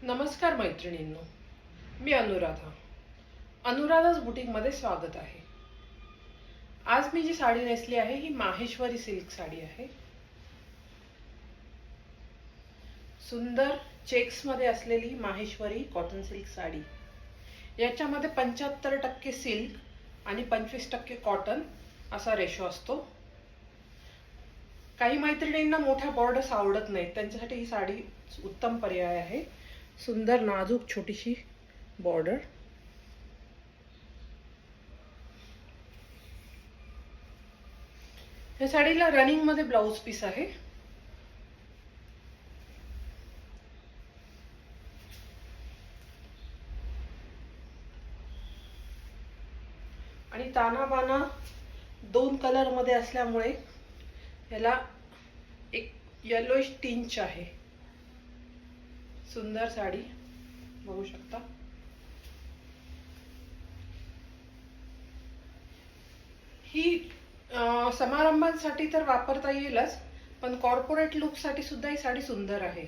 नमस्कार मैत्रिणींनो, मी अनुराधाच बुटीकमध्ये स्वागत आहे. आज मी जी साडी नेसली आहे ही माहेश्वरी सिल्क साडी आहे. सुंदर चेक्स मध्ये असलेली माहेश्वरी कॉटन सिल्क साडी. याच्यामध्ये 75% सिल्क आणि 25% कॉटन असा रेशो असतो. काही मैत्रिणींना मोठ्या बॉर्डर्स आवडत नाहीत, त्यांच्यासाठी ही साडी उत्तम पर्याय आहे. सुंदर नाजूक छोटीशी बॉर्डर. या साडीला रनिंग मध्ये ब्लाउज पीस आहे. आणि तानाबाना 2 कलर मध्ये असल्यामुळे याला एक येलोइश टिंच आहे. सुंदर साडी बघू शकता. ही समारंभांसाठी तर वापरता येईलच, पण कॉर्पोरेट लुक साठी सुद्धा ही साडी सुंदर आहे.